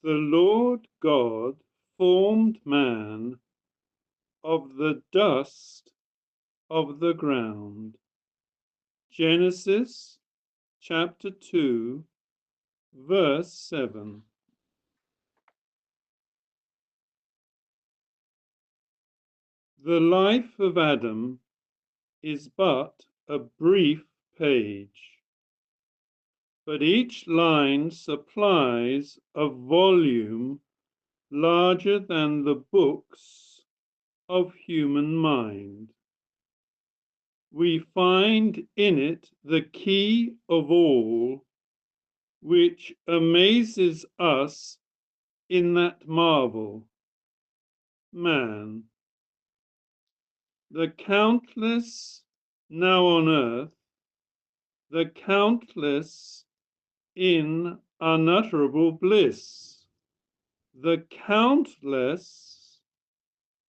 The Lord God formed man of the dust of the ground. Genesis chapter 2, verse 7. The life of Adam is but a brief page, but each line supplies a volume larger than the books of human mind. We find in it the key of all, which amazes us in that marvel, man. The countless now on earth, the countless in unutterable bliss, the countless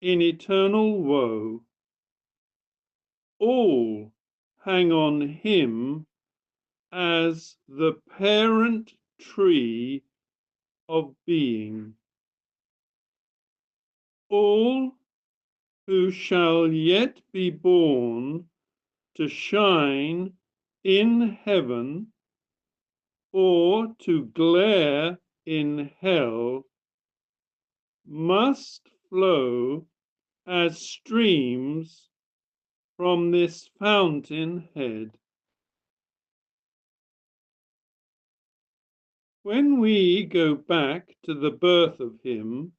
in eternal woe, all hang on him as the parent tree of being. All who shall yet be born to shine in heaven or to glare in hell must flow as streams from this fountain head. When we go back to the birth of him,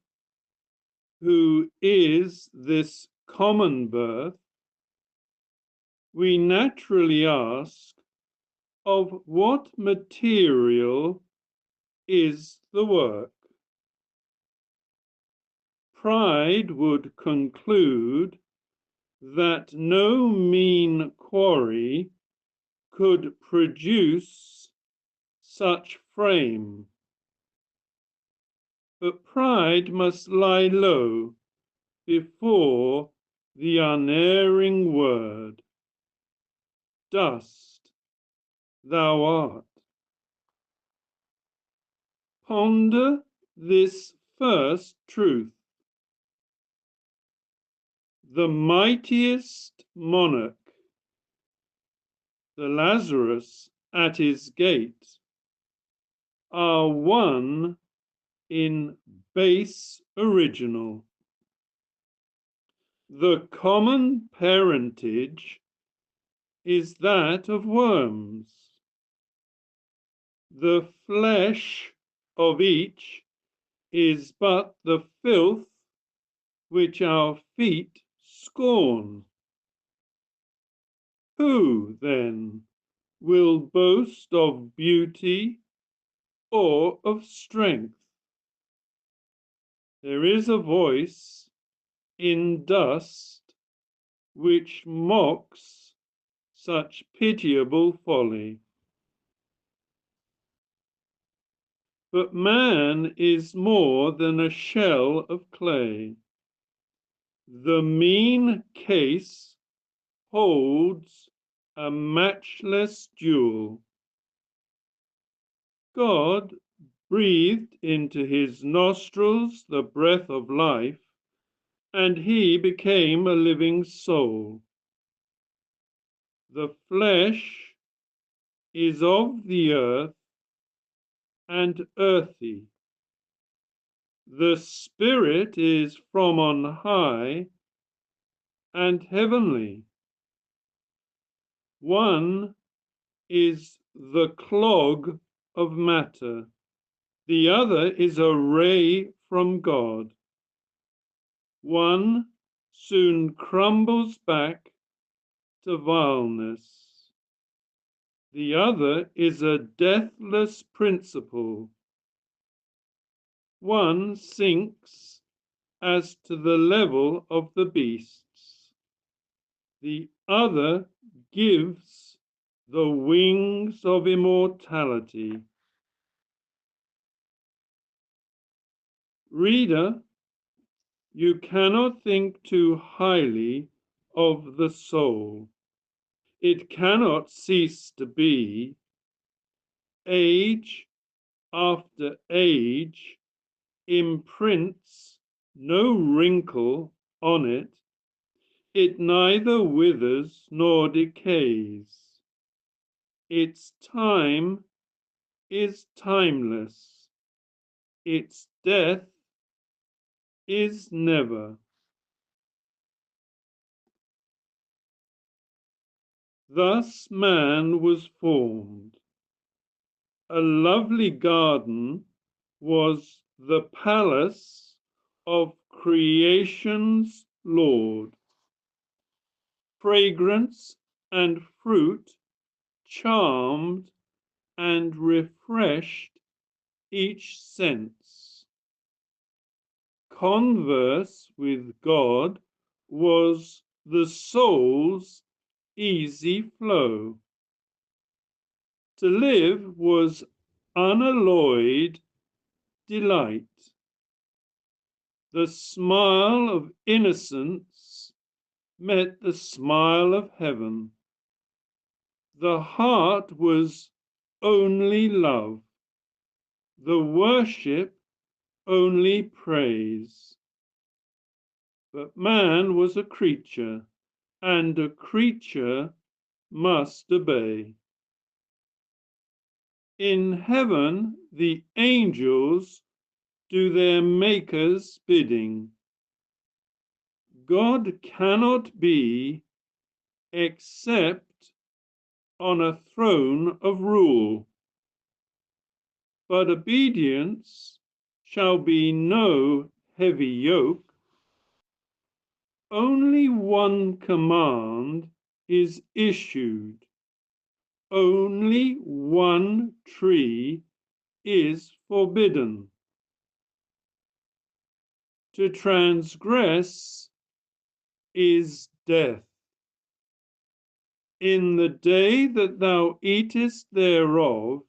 who is this common birth, we naturally ask, of what material is the work? Pride would conclude that no mean quarry could produce such frame. But pride must lie low before the unerring word. Dust thou art. Ponder this first truth. The mightiest monarch, the Lazarus at his gate, are one in base original. The common parentage is that of worms. The flesh of each is but the filth which our feet scorn. Who, then, will boast of beauty or of strength? There is a voice in dust which mocks such pitiable folly. But man is more than a shell of clay. The mean case holds a matchless jewel. God breathed into his nostrils the breath of life, and he became a living soul. The flesh is of the earth and earthy. The spirit is from on high and heavenly. One is the clog of matter. The other is a ray from God. One soon crumbles back to vileness. The other is a deathless principle. One sinks as to the level of the beasts. The other gives the wings of immortality. Reader, you cannot think too highly of the soul. It cannot cease to be. Age after age imprints no wrinkle on it, it neither withers nor decays. Its time is timeless, its death is never. Thus man was formed. A lovely garden was the palace of creation's Lord. Fragrance and fruit charmed and refreshed each sense. Converse with God was the soul's easy flow. To live was unalloyed delight. The smile of innocence met the smile of heaven. The heart was only love, the worship only praise. But man was a creature, and a creature must obey. In heaven, the angels do their Maker's bidding. God cannot be except on a throne of rule, but obedience shall be no heavy yoke. Only one command is issued. Only one tree is forbidden. To transgress is death. In the day that thou eatest thereof,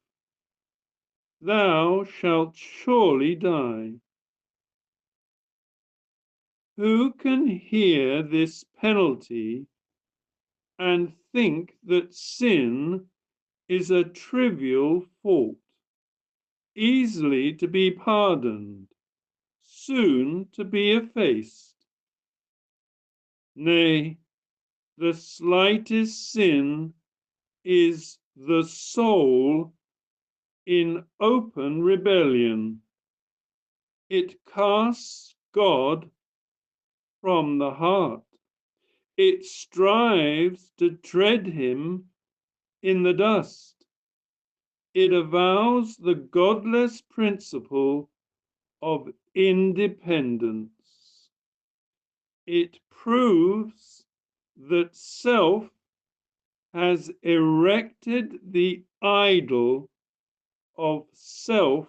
thou shalt surely die. Who can hear this penalty and think that sin is a trivial fault, easily to be pardoned, soon to be effaced? Nay, the slightest sin is the soul in open rebellion. It casts God from the heart. It strives to tread him in the dust. It avows the godless principle of independence. It proves that self has erected the idol of self-love.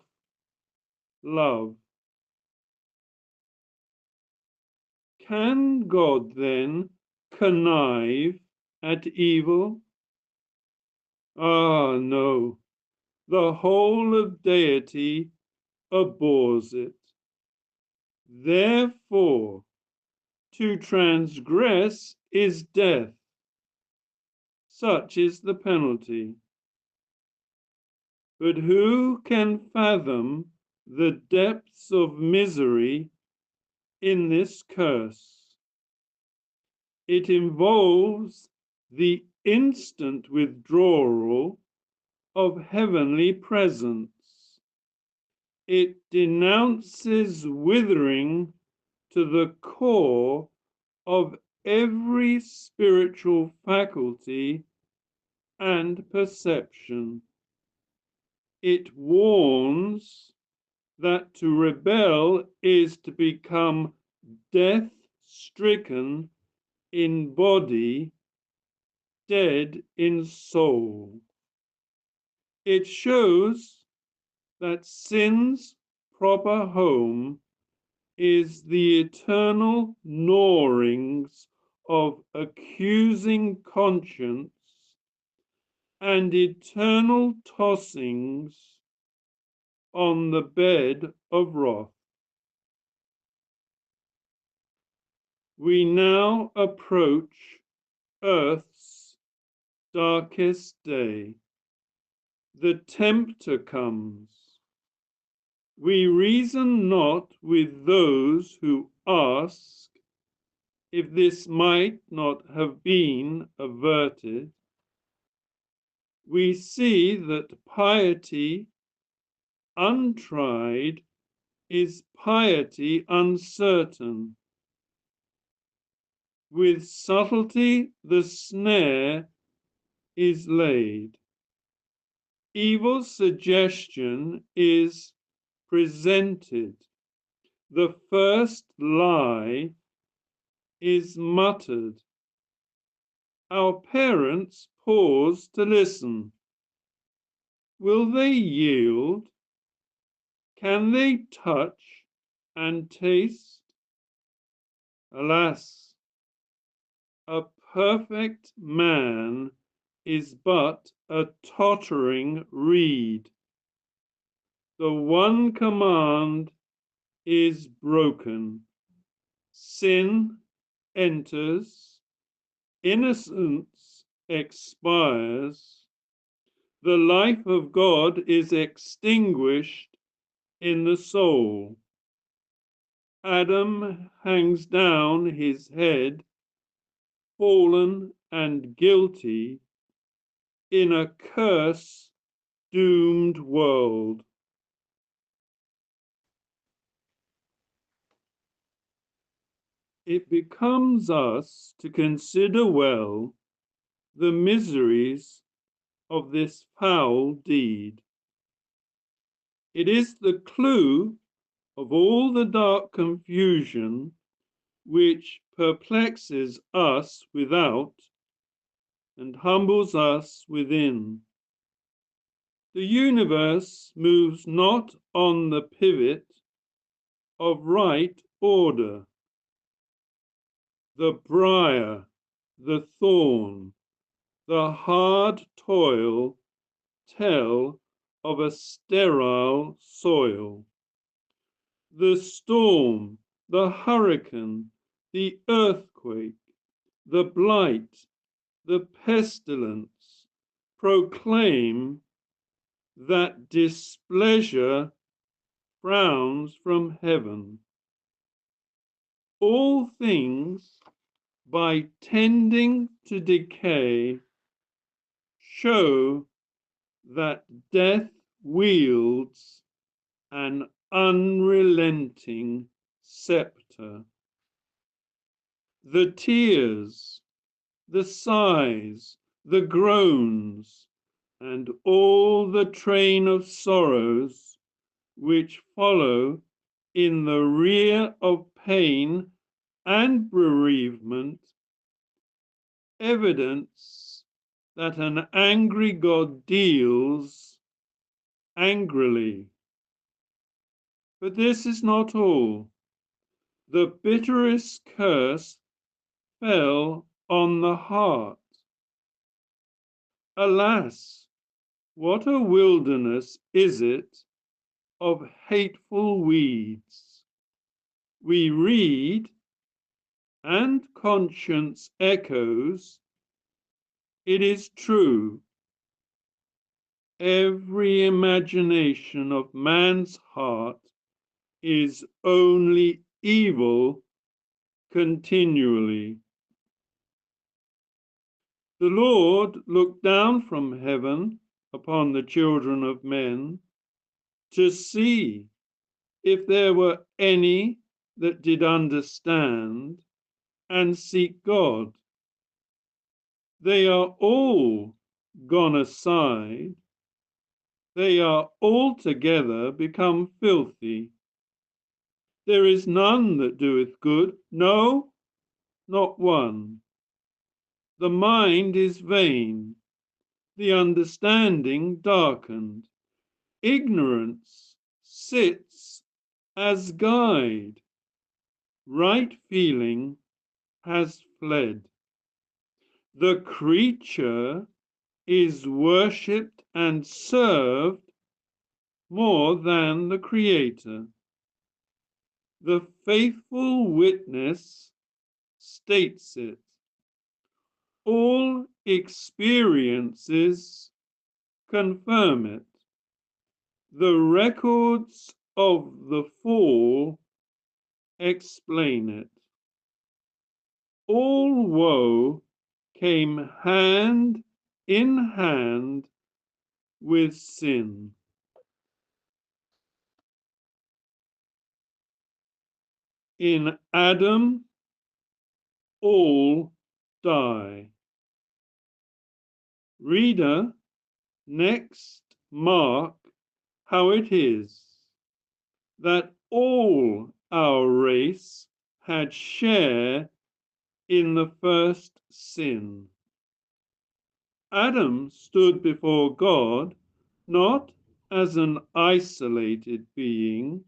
Can God then connive at evil? Ah, no. The whole of deity abhors it. Therefore, to transgress is death. Such is the penalty. But who can fathom the depths of misery in this curse? It involves the instant withdrawal of heavenly presence. It denounces withering to the core of every spiritual faculty and perception. It warns that to rebel is to become death-stricken in body, dead in soul. It shows that sin's proper home is the eternal gnawings of accusing conscience and eternal tossings on the bed of wrath. We now approach earth's darkest day. The tempter comes. We reason not with those who ask if this might not have been averted. We see that piety untried is piety uncertain. With subtlety the snare is laid. Evil suggestion is presented. The first lie is muttered. Our parents pause to listen. Will they yield? Can they touch and taste? Alas, a perfect man is but a tottering reed. The one command is broken. Sin enters, innocence expires, the life of God is extinguished in the soul. Adam hangs down his head, fallen and guilty, in a curse-doomed world. It becomes us to consider well the miseries of this foul deed. It is the clue of all the dark confusion which perplexes us without and humbles us within. The universe moves not on the pivot of right order. The briar, the thorn, the hard toil tell of a sterile soil. The storm, the hurricane, the earthquake, the blight, the pestilence proclaim that displeasure frowns from heaven. All things, by tending to decay, show that death wields an unrelenting scepter. The tears, the sighs, the groans, and all the train of sorrows which follow in the rear of pain and bereavement evidence that an angry God deals angrily. But this is not all. The bitterest curse fell on the heart. Alas, what a wilderness is it of hateful weeds. We read, and conscience echoes, it is true. Every imagination of man's heart is only evil continually. The Lord looked down from heaven upon the children of men to see if there were any that did understand and seek God. They are all gone aside. They are altogether become filthy. There is none that doeth good, no, not one. The mind is vain, the understanding darkened. Ignorance sits as guide. Right feeling has fled. The creature is worshipped and served more than the Creator. The faithful witness states it. All experiences confirm it. The records of the fall explain it. All woe came hand in hand with sin. In Adam, all die. Reader, next mark how it is that all our race had share in the first sin. Adam stood before God not as an isolated being,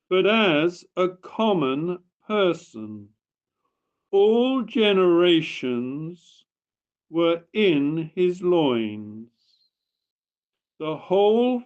but as a common person. All generations were in his loins. The whole